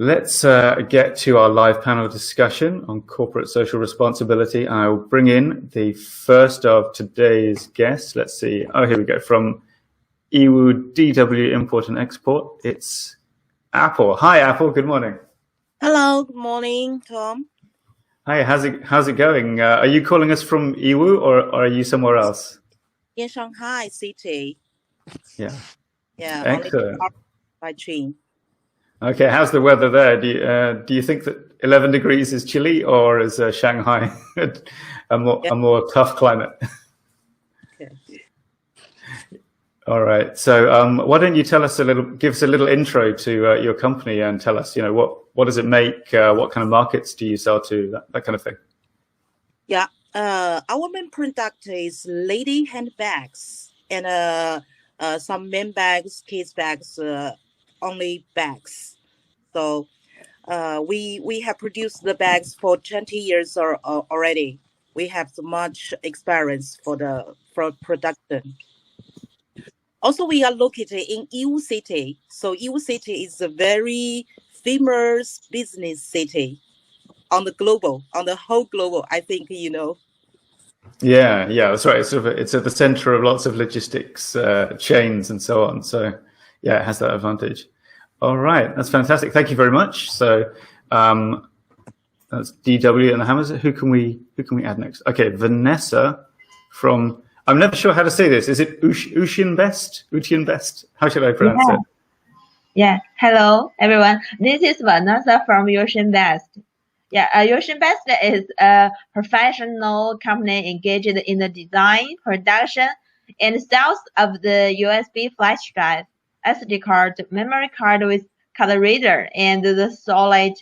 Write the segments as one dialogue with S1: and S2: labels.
S1: Let's get to our live panel discussion on corporate social responsibility. I'll bring in the first of today's guests. Let's see. Oh, here we go. From EWU DW Import and Export, it's Apple. Hi, Apple. Good morning.
S2: Hello. Good morning, Tom.
S1: Hi. How's it going? Are you calling us from EWU or are you somewhere else?
S2: In Shanghai city.
S1: Yeah.
S2: Yeah.
S1: Excellent.
S2: Only by train.
S1: Okay, how's the weather there? Do you think that 11 degrees is chilly, or is Shanghai a more tough climate?
S2: Okay.
S1: All right. So why don't you give us a little intro to your company and tell us, what does it make? What kind of markets do you sell to? That kind of thing.
S2: Yeah. Our main product is lady handbags and some men bags, kids bags, only bags. So we have produced the bags for 20 years already. We have so much experience for production. Also, we are located in EWU City. So EWU City is a very famous business city on the whole global. I think you know.
S1: Yeah, that's right. It's at the center of lots of logistics chains and so on. So yeah, it has that advantage. All right, that's fantastic. Thank you very much. So that's DW and the Hammers. Who can we add next? Okay, Vanessa from. I'm never sure how to say this. Is it Ushin Best? How should I pronounce it?
S3: Yeah. Hello, everyone. This is Vanessa from Ushin Best. Yeah, Ushin Best is a professional company engaged in the design, production, and sales of the USB flash drive, SD card, memory card with card reader, and the solid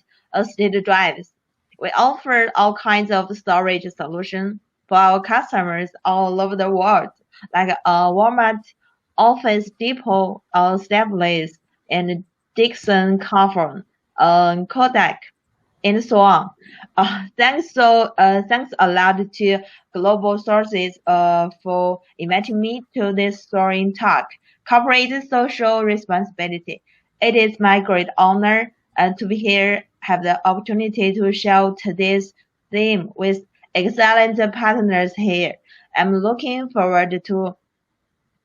S3: state drives. We offer all kinds of storage solutions for our customers all over the world, like Walmart, Office Depot, Staples, and Dixon Carphone, Kodak, and so on. Thanks a lot to Global Sources for inviting me to this story talk, Corporate Social Responsibility. It is my great honor to be here, have the opportunity to share today's theme with excellent partners here. I'm looking forward to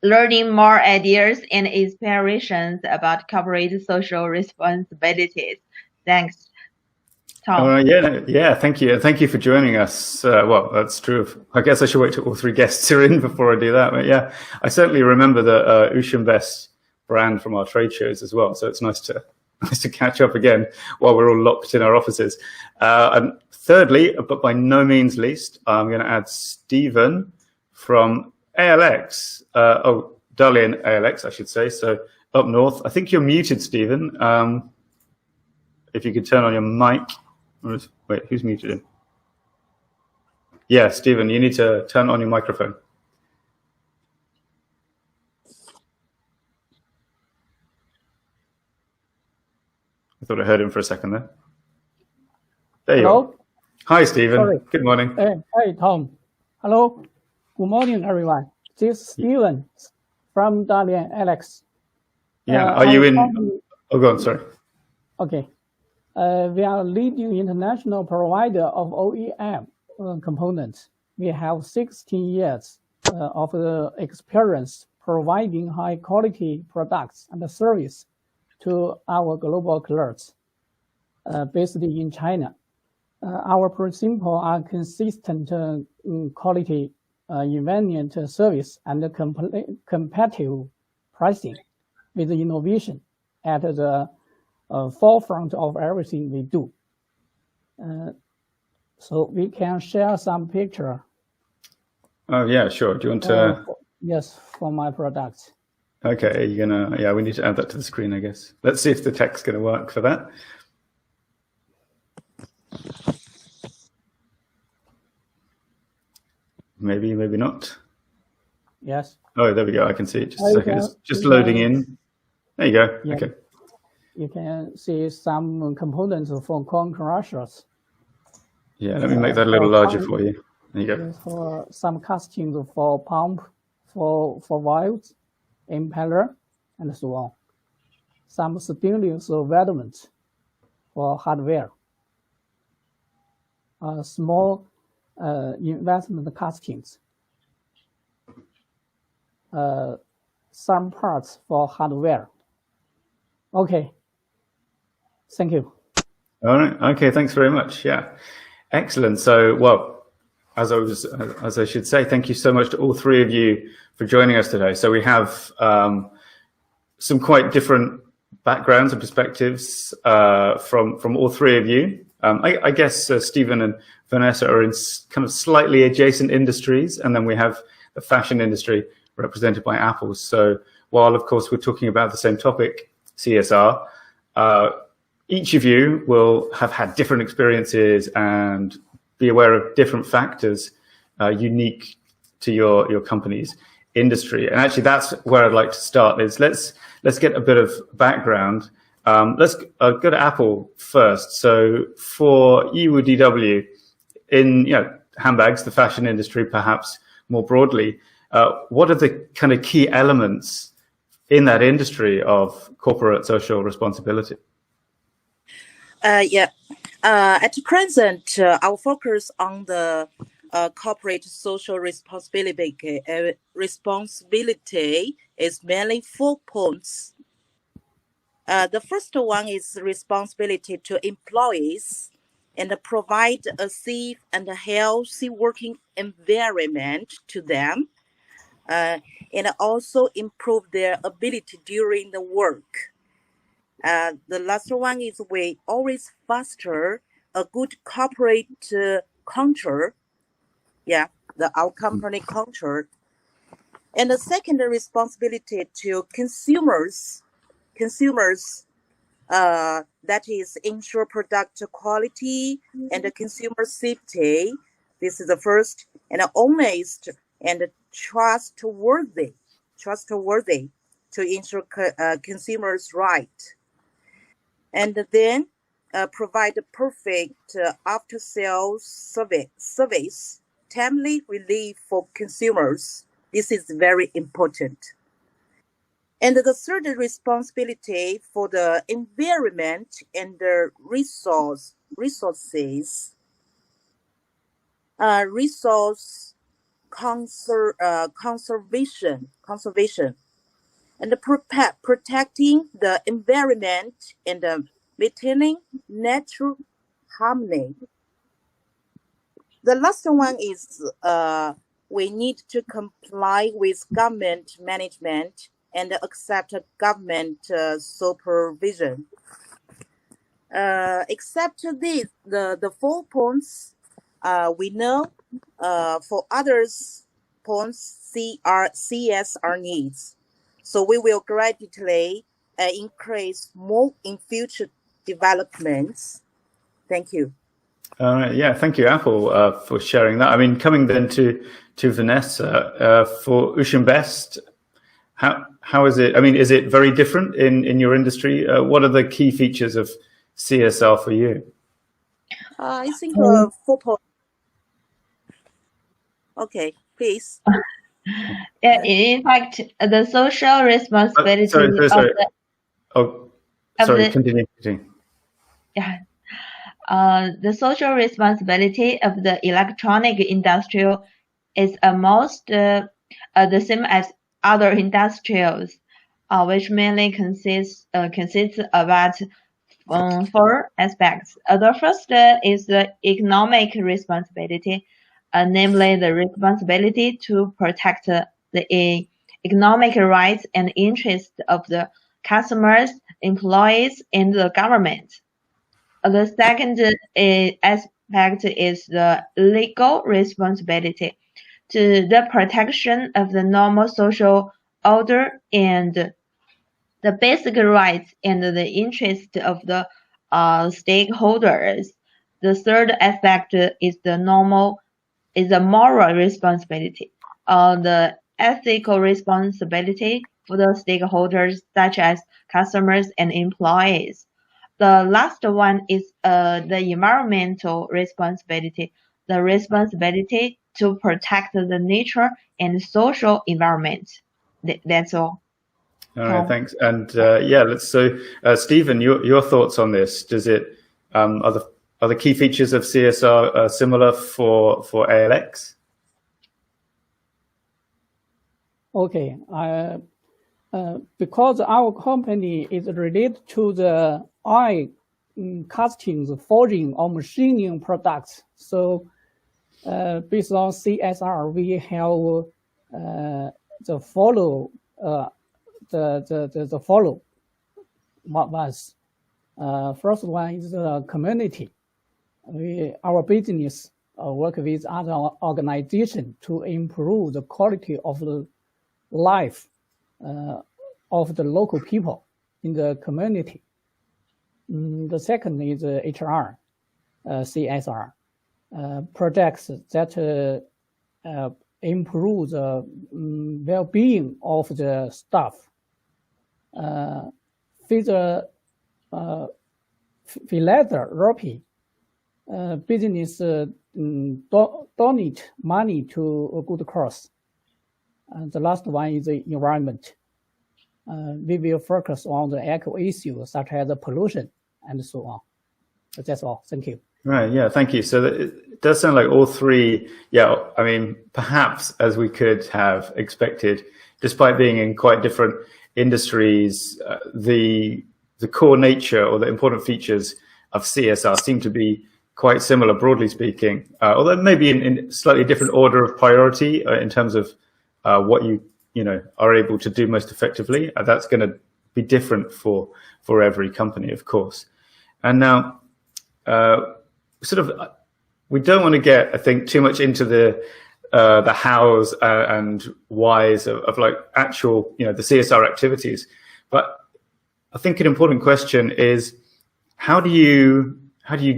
S3: learning more ideas and inspirations about corporate social responsibilities. Thanks, Tom.
S1: Yeah. Thank you. Thank you for joining us. Well, that's true. I guess I should wait till all three guests are in before I do that. But yeah, I certainly remember the Ushin Best brand from our trade shows as well. So it's nice to catch up again while we're all locked in our offices. And thirdly, but by no means least, I'm going to add Stephen from ALX. Dalian ALX, I should say. So up north. I think you're muted, Stephen. If you could turn on your mic. Wait, who's muted him? Yeah, Stephen, you need to turn on your microphone. I thought I heard him for a second there. There you are. Hi, Stephen.
S4: Sorry.
S1: Good morning.
S4: Hey, Tom. Hello. Good morning, everyone. This is Stephen from Dalian Alex.
S1: Yeah, are you in? Oh, go on, sorry.
S4: Okay. We are a leading international provider of OEM components. We have 16 years of experience providing high-quality products and service to our global clients based in China. Our principles are consistent quality, convenient service, and competitive pricing with innovation at the forefront of everything we do. So we can share some picture.
S1: Oh yeah, sure. Do you want to?
S4: Yes, for my products.
S1: Okay, you're gonna. Yeah, we need to add that to the screen, I guess. Let's see if the tech's gonna work for that. Maybe, maybe not.
S4: Yes.
S1: Oh, there we go. I can see it. Just a second. It's just loading in. There you go. Yeah. Okay.
S4: You can see some components for corn crushers.
S1: Yeah, let me make that a little larger for you. There you go.
S4: For some castings for pump, for valves, impeller, and so on. Some stainless weldments for hardware. Small investment castings. Some parts for hardware. Okay. Thank you.
S1: All right. Okay. Thanks very much. Yeah. Excellent. So, well, as I should say, thank you so much to all three of you for joining us today. So we have some quite different backgrounds and perspectives from all three of you. I guess Stephen and Vanessa are in kind of slightly adjacent industries, and then we have the fashion industry represented by Apple. So while, of course, we're talking about the same topic, CSR, each of you will have had different experiences and be aware of different factors unique to your company's industry. And actually, that's where I'd like to start. Is let's get a bit of background. Let's go to Apple first. So for EUDW, in handbags, the fashion industry, perhaps more broadly, what are the kind of key elements in that industry of corporate social responsibility?
S2: At present, our focus on the corporate social responsibility is mainly 4 points. The first one is responsibility to employees and provide a safe and healthy working environment to them, and also improve their ability during the work. The last one is we always foster a good corporate culture. Our company culture. And the second responsibility to consumers, that is ensure product quality and the consumer safety. This is the first, and honest and trustworthy to ensure consumers' right. And then provide a perfect after-sales service, timely relief for consumers. This is very important. And the third responsibility for the environment and the resource conservation, and protecting the environment and maintaining natural harmony. The last one is we need to comply with government management and accept government supervision. Except this, the 4 points, we know for others points CSR needs. So we will gradually increase more in future developments. Thank you.
S1: Thank you, Apple, for sharing that. I mean, coming then to Vanessa, for Ocean Best, how is it? I mean, is it very different in your industry? What are the key features of CSR for you?
S2: I think 4 points. Okay, please.
S3: In fact, the social responsibility
S1: continue.
S3: Yeah. The social responsibility of the electronic industry is almost the same as other industrials, which mainly consists about 4 aspects. The first is the economic responsibility, namely the responsibility to protect the economic rights and interests of the customers, employees, and the government. The second aspect is the legal responsibility to the protection of the normal social order and the basic rights and the interests of the stakeholders. The third aspect is the moral responsibility, the ethical responsibility for the stakeholders such as customers and employees. The last one is the environmental responsibility, the responsibility to protect the nature and social environment. That's all.
S1: All right, thanks. And Stephen, your thoughts on this? Does it Are the key features of CSR similar for ALX?
S4: Okay, because our company is related to the oil castings, forging, or machining products, so based on CSR, we have the follow what was first one is the community. Our business work with other organizations to improve the quality of the life of the local people in the community. The second is HR, CSR, projects that improve the well-being of the staff. Philanthropy, business donate money to a good cause. And the last one is the environment. We will focus on the eco issues such as the pollution and so on. But that's all. Thank you.
S1: Right. Yeah. Thank you. So it does sound like all three. Yeah. I mean, perhaps as we could have expected, despite being in quite different industries, the core nature or the important features of CSR seem to be quite similar, broadly speaking, although maybe in slightly different order of priority in terms of what you are able to do most effectively. That's going to be different for every company, of course. And now, we don't want to get, I think, too much into the hows and whys of like actual, the CSR activities. But I think an important question is, how do you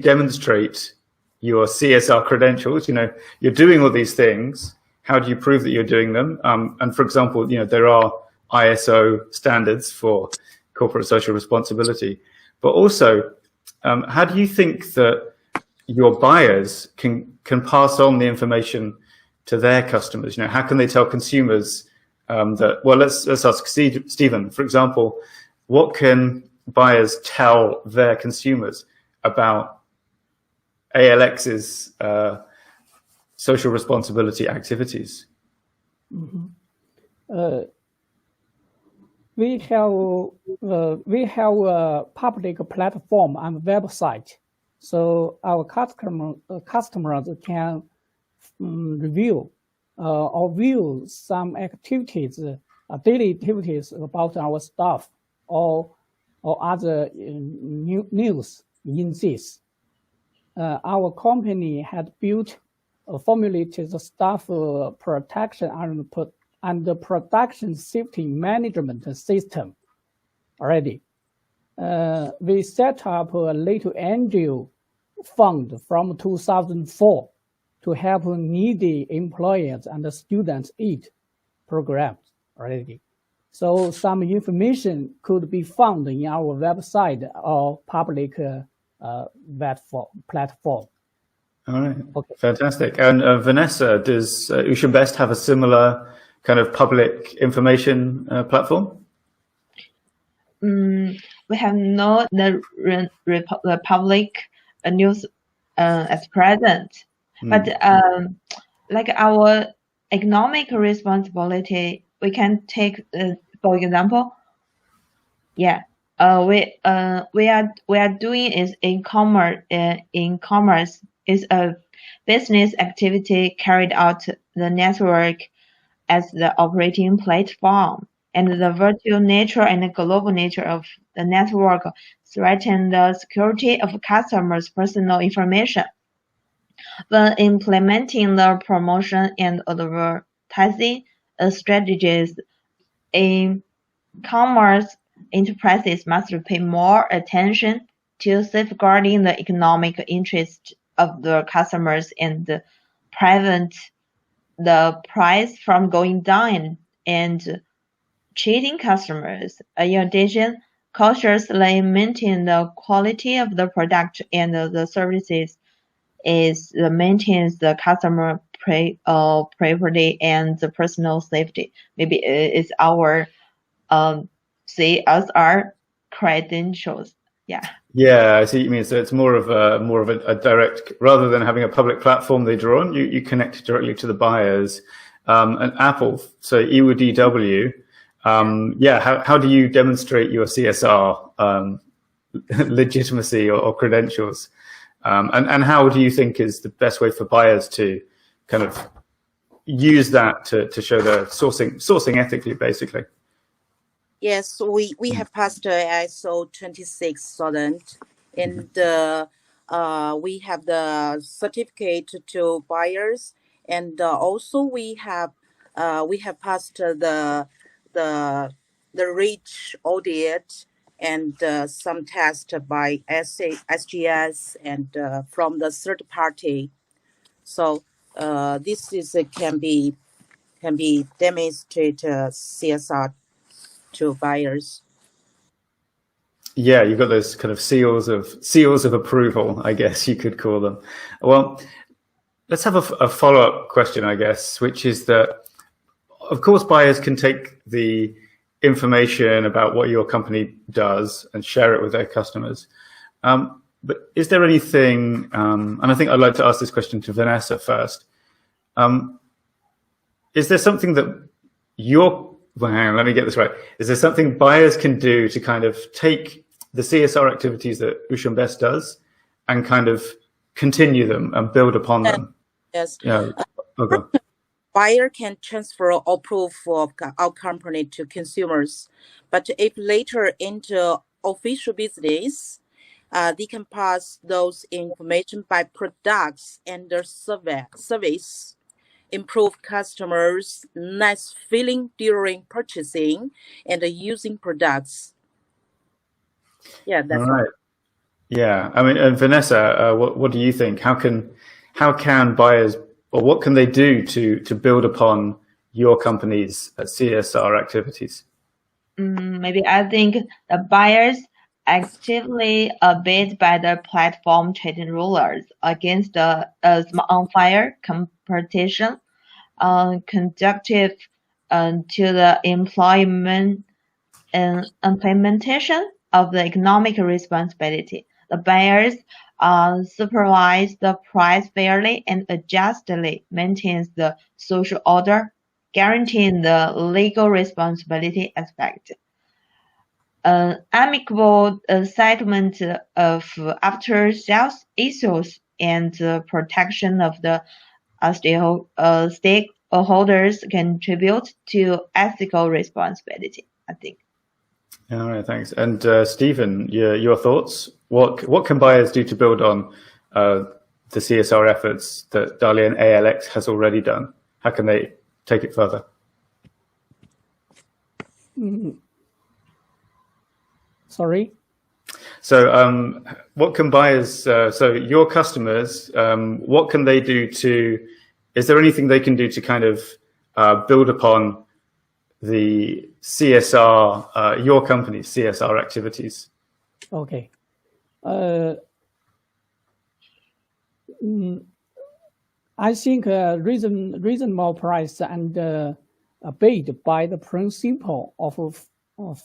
S1: demonstrate your CSR credentials? You're doing all these things. How do you prove that you're doing them? And for example, there are ISO standards for corporate social responsibility, but also, how do you think that your buyers can pass on the information to their customers? How can they tell consumers that? Well, let's ask Stephen, for example. What can buyers tell their consumers about ALX's social responsibility activities?
S4: Mm-hmm. We have a public platform and website, so our customers can review or view some activities, daily activities about our staff or other news in this. Our company had built formulated the staff protection and the production safety management system already. We set up a Little Angel Fund from 2004 to help needy employers and students eat programs already. So some information could be found in our website or public platform.
S1: All right, okay. Fantastic. And Vanessa, does Ocean Best have a similar kind of public information platform?
S3: We have not the public news as present, but like our economic responsibility, we can take for example, we are doing is e-commerce. E-commerce is a business activity carried out the network as the operating platform, and the virtual nature and the global nature of the network threaten the security of customers' personal information. When implementing the promotion and advertising strategies, e-commerce enterprises must pay more attention to safeguarding the economic interests of the customers and prevent the price from going down and cheating customers. In addition, cautiously maintain the quality of the product and the services maintains the customer privacy and the personal safety. Maybe it's our CSR credentials. Yeah.
S1: Yeah, I see what you mean. So it's more of a direct, rather than having a public platform they draw on, you connect directly to the buyers. And Apple, so EUDW, how do you demonstrate your CSR legitimacy or credentials? And how do you think is the best way for buyers to kind of use that to show the sourcing ethically, basically?
S2: Yes, we have passed ISO 26000, and we have the certificate to buyers, and also we have passed the REACH audit and some test by SGS and from the third party. So this is can be demonstrated CSR to buyers.
S1: Yeah, you've got those kind of seals of approval, I guess you could call them. Well, let's have a follow-up question, I guess, which is that, of course, buyers can take the information about what your company does and share it with their customers. But is there anything, and I think I'd like to ask this question to Vanessa first. Is there something that let me get this right. Is there something buyers can do to kind of take the CSR activities that Ocean Best does and kind of continue them and build upon them?
S2: Yes.
S1: Yeah. Okay.
S2: Buyer can transfer or proof of our company to consumers, but if later into official business, they can pass those information by products and their service, improve customers' nice feeling during purchasing and using products. Yeah, that's
S1: all right. Yeah, I mean, Vanessa, what do you think? How can buyers, or what can they do to build upon your company's CSR activities?
S3: Maybe I think the buyers actively abide by the platform trading rules against the unfair competition, conducive to the implementation of the economic responsibility. The buyers supervise the price fairly and justly maintains the social order, guaranteeing the legal responsibility aspect. Amicable settlement of after-sales issues and protection of the stakeholders contribute to ethical responsibility, I think.
S1: All right, thanks. And Stephen, your thoughts? What can buyers do to build on the CSR efforts that Dalian ALX has already done? How can they take it further?
S4: Sorry?
S1: So what can buyers, so your customers, what can they do is there anything they can do to kind of build upon the CSR, your company's CSR activities?
S4: Okay. I think reasonable price and bid by the principle of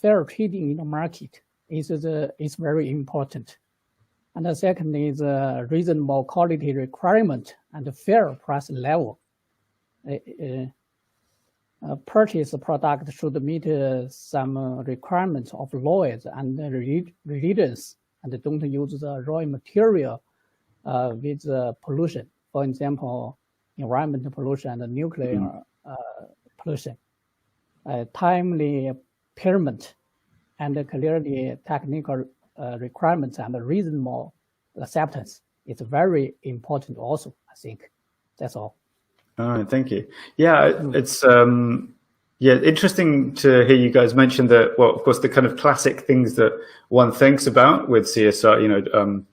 S4: fair trading in the market is very important. And the second is reasonable quality requirement and fair price level. Purchase product should meet some requirements of laws and religions, and don't use the raw material with pollution. For example, environmental pollution and nuclear pollution. Timely payment and clearly technical requirements and reasonable acceptance is very important also, I think. That's all.
S1: All right, thank you. Yeah, it's interesting to hear you guys mention that. Well, of course, the kind of classic things that one thinks about with CSR,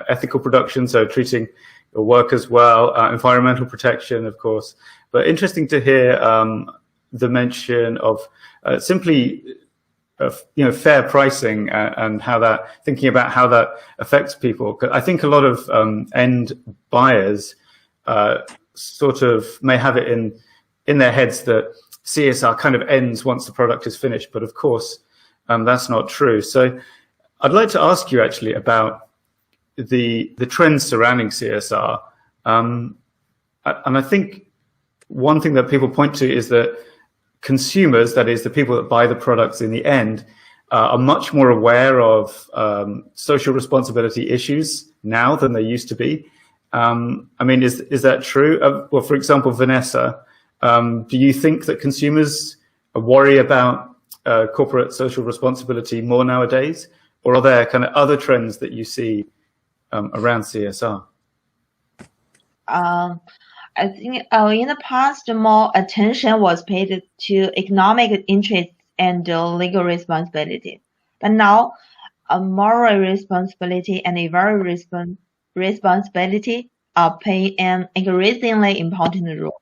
S1: ethical production, so treating your workers well, environmental protection, of course. But interesting to hear the mention of simply, fair pricing and thinking about how that affects people. I think a lot of end buyers sort of may have it in their heads that CSR kind of ends once the product is finished, but of course that's not true. So I'd like to ask you actually about the trends surrounding CSR. And I think one thing that people point to is that consumers, that is the people that buy the products in the end, are much more aware of social responsibility issues now than they used to be. I mean, is that true? Well, for example, Vanessa, do you think that consumers worry about corporate social responsibility more nowadays? Or are there kind of other trends that you see around CSR?
S3: I think in the past, more attention was paid to economic interests and legal responsibility. But now, moral responsibility and environmental responsibility are playing an increasingly important role.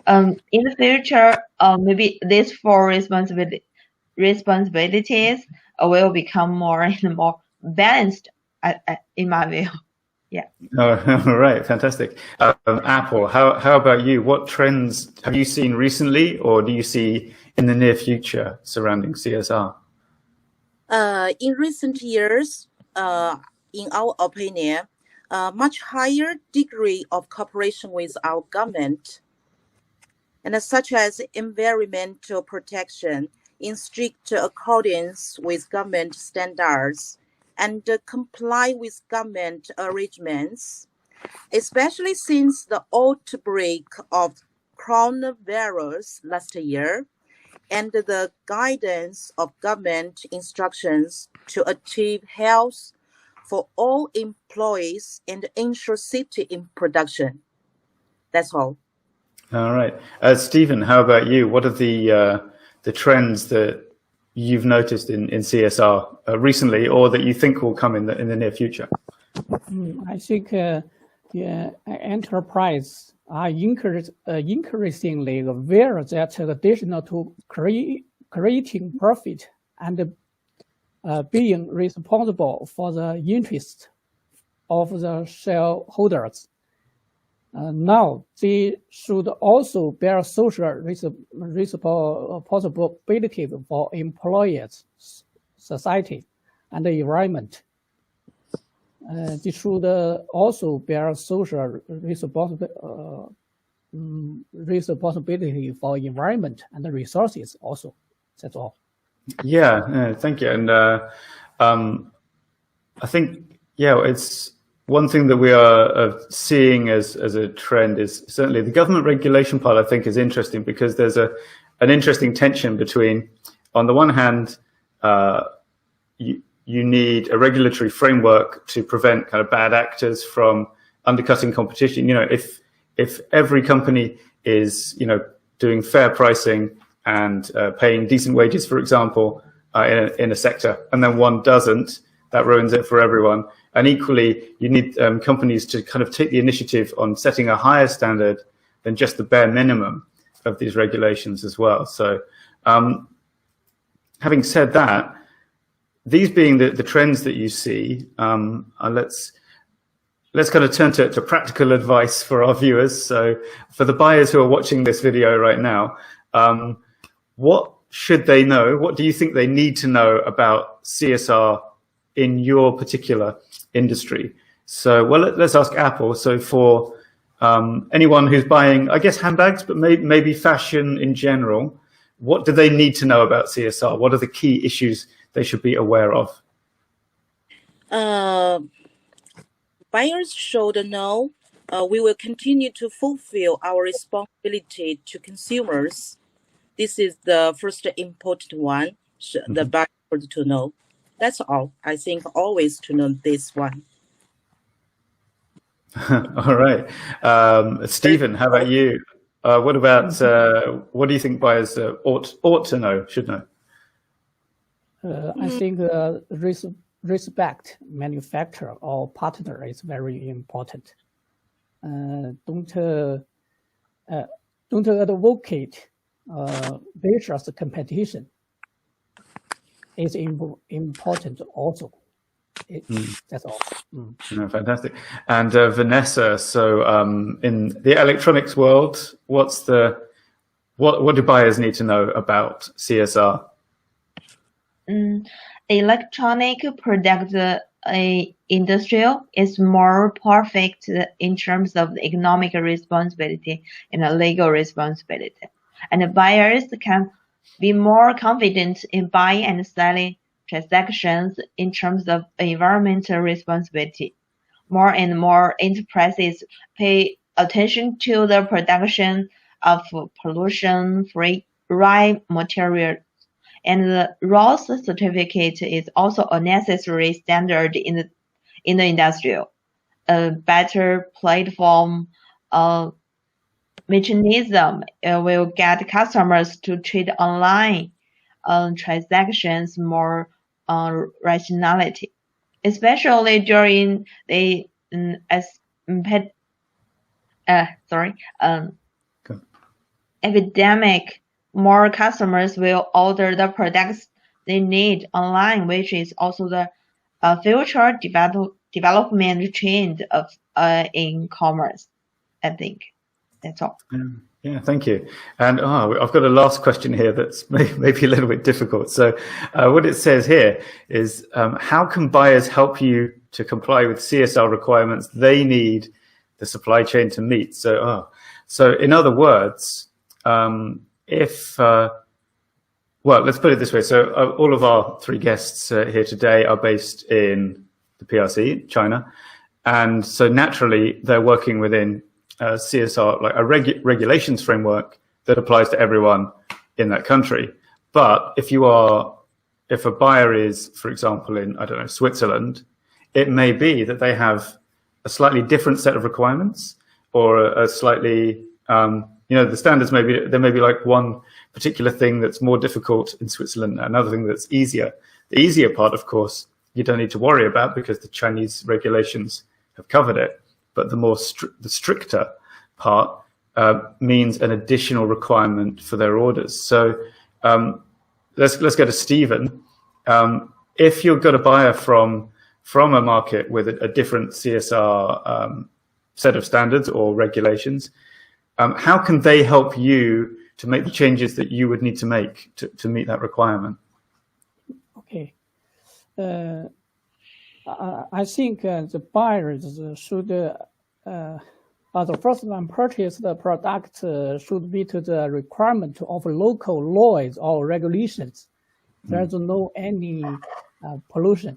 S3: In the future, maybe these four responsibilities will become more and more balanced, in my view. Yeah.
S1: Oh, all right, fantastic. Apple, how about you? What trends have you seen recently, or do you see in the near future surrounding CSR?
S2: In recent years, in our opinion, a much higher degree of cooperation with our government, and such as environmental protection in strict accordance with government standards and comply with government arrangements, especially since the outbreak of coronavirus last year and the guidance of government instructions to achieve health for all employees and ensure safety in production. That's all.
S1: All right. Stephen, how about you? What are the trends that you've noticed in CSR recently, or that you think will come in the near future?
S4: I think the enterprise are increasingly aware that additional to creating profit and being responsible for the interests of the shareholders. Now, they should also bear social responsibilities for employees, society, and the environment. They should also bear social responsibility for environment and the resources also. That's all.
S1: Yeah, thank you. And I think, yeah, it's one thing that we are seeing as a trend is certainly the government regulation part. I think is interesting because there's an interesting tension between, on the one hand, you need a regulatory framework to prevent kind of bad actors from undercutting competition. You know, if every company is, you know, doing fair pricing and paying decent wages, for example, in a sector, and then one doesn't, that ruins it for everyone. And equally, you need companies to kind of take the initiative on setting a higher standard than just the bare minimum of these regulations as well. So having said that, these being the trends that you see, let's kind of turn to practical advice for our viewers. So for the buyers who are watching this video right now, what should they know? What do you think they need to know about CSR in your particular industry? So, well, let's ask Apple. So for anyone who's buying, I guess, handbags, but maybe fashion in general, what do they need to know about CSR? What are the key issues they should be aware of?
S2: Buyers should know we will continue to fulfill our responsibility to consumers. This is the first important one, the buyer to know. That's all. I think always to know this one.
S1: All right. Stephen, how about you? What about, what do you think buyers ought to know, should know?
S4: I think respect manufacturer or partner is very important. Don't advocate vicious competition. It's important also. That's all.
S1: No, fantastic. And Vanessa, so in the electronics world, what do buyers need to know about CSR?
S3: electronic product industrial is more perfect in terms of economic responsibility and legal responsibility, and buyers can be more confident in buying and selling transactions in terms of environmental responsibility. More and more enterprises pay attention to the production of pollution-free raw materials, and the RoHS certificate is also a necessary standard in the industrial. A better platform mechanism will get customers to trade online transactions more rationality, especially during the epidemic. More customers will order the products they need online, which is also the future development trend of in commerce. I think that's all.
S1: Yeah, thank you. And I've got a last question here that's maybe a little bit difficult. So what it says here is, how can buyers help you to comply with CSR requirements they need the supply chain to meet? So in other words, well, let's put it this way. So all of our three guests here today are based in the PRC, China. And so naturally, they're working within CSR, like a regulations framework that applies to everyone in that country. But if a buyer is, for example, in, I don't know, Switzerland, it may be that they have a slightly different set of requirements, or a slightly, the standards there may be like one particular thing that's more difficult in Switzerland, another thing that's easier. The easier part, of course, you don't need to worry about because the Chinese regulations have covered it. But the stricter part means an additional requirement for their orders. So let's go to Stephen. If you've got a buyer from a market with a different CSR set of standards or regulations, how can they help you to make the changes that you would need to make to meet that requirement?
S4: Okay. I think the buyers should, the first one purchase the product should meet the requirement of local laws or regulations. There's no any pollution.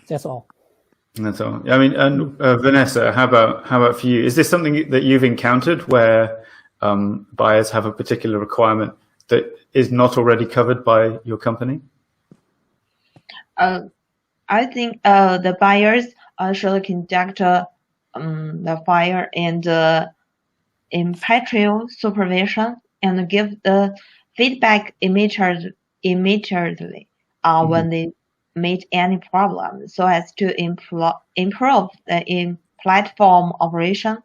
S4: That's all.
S1: That's all. I mean, and Vanessa, how about for you? Is this something that you've encountered where buyers have a particular requirement that is not already covered by your company?
S3: I think the buyers should conduct the buyer and impartial supervision and give the feedback immediately when they meet any problem, so as to improve the platform operation,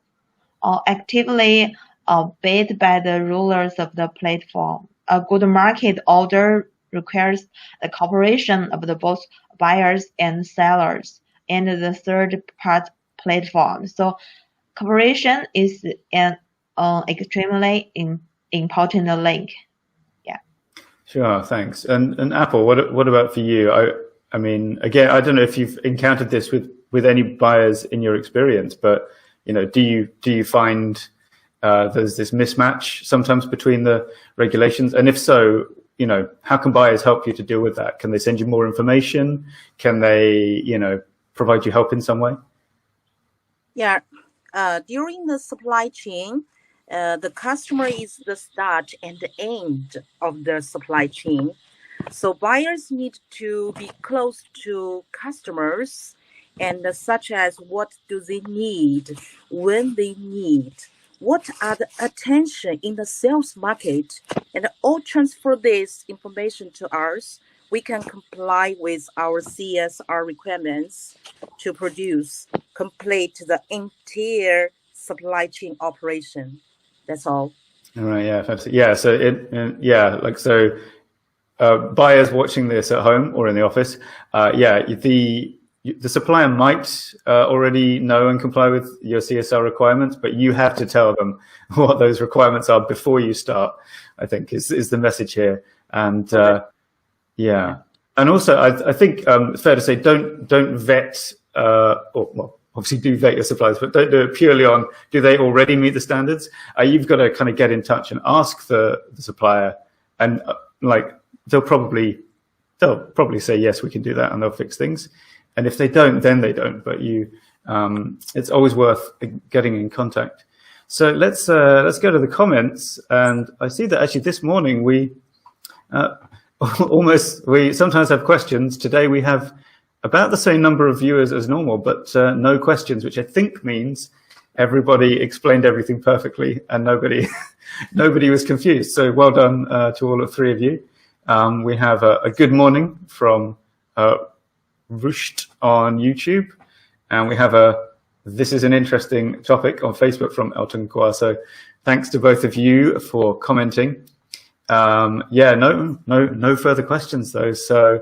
S3: or actively obeyed by the rulers of the platform. A good market order requires the cooperation of both buyers and sellers and the third-part platform. So cooperation is an extremely important link. Yeah.
S1: Sure, thanks. And Apple, what about for you? I mean, again, I don't know if you've encountered this with any buyers in your experience, but do you find there's this mismatch sometimes between the regulations? And if so, how can buyers help you to deal with that? Can they send you more information? Can they, provide you help in some way?
S2: Yeah. During the supply chain, the customer is the start and the end of the supply chain. So buyers need to be close to customers, and such as what do they need, when they need, what are the attention in the sales market, and all transfer this information to us. We can comply with our CSR requirements to complete the entire supply chain operation. That's all.
S1: All right. Yeah. Fantastic. Yeah. So buyers watching this at home or in the office, the supplier might already know and comply with your CSR requirements, but you have to tell them what those requirements are before you start, I think is the message here. And Yeah, and also I think it's fair to say don't vet or well, obviously do vet your suppliers, but don't do it purely on do they already meet the standards. You've got to kind of get in touch and ask the supplier, and like they'll probably say yes, we can do that, and they'll fix things. And if they don't, then they don't. But it's always worth getting in contact. So let's go to the comments, and I see that actually this morning we sometimes have questions. Today we have about the same number of viewers as normal, but no questions, which I think means everybody explained everything perfectly and nobody was confused. So well done to all three of you. We have a good morning from Rusht on YouTube, and we have this is an interesting topic on Facebook from Elton Kwa. So thanks to both of you for commenting. Yeah, no further questions though. So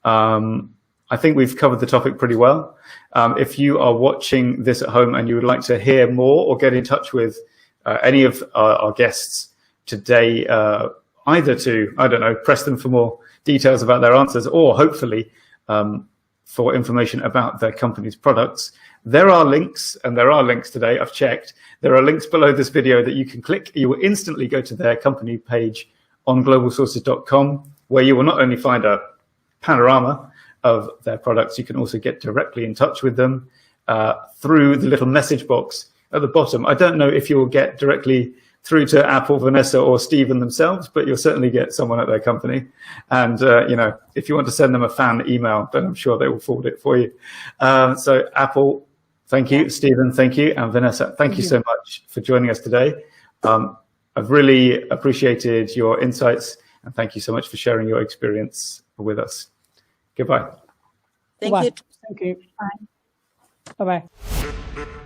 S1: I think we've covered the topic pretty well. If you are watching this at home and you would like to hear more or get in touch with any of our guests today, either to, I don't know, press them for more details about their answers, or hopefully for information about their company's products, there are links, and there are links today, I've checked. There are links below this video that you can click. You will instantly go to their company page on globalsources.com, where you will not only find a panorama of their products, you can also get directly in touch with them through the little message box at the bottom. I don't know if you will get directly through to Apple, Vanessa, or Stephen themselves, but you'll certainly get someone at their company. And, you know, if you want to send them a fan email, then I'm sure they will forward it for you. So Apple, thank you. Stephen, thank you. And Vanessa, thank you so much for joining us today. I've really appreciated your insights, and thank you so much for sharing your experience with us. Goodbye.
S2: Thank you.
S4: Thank you.
S3: Bye.
S4: Bye-bye.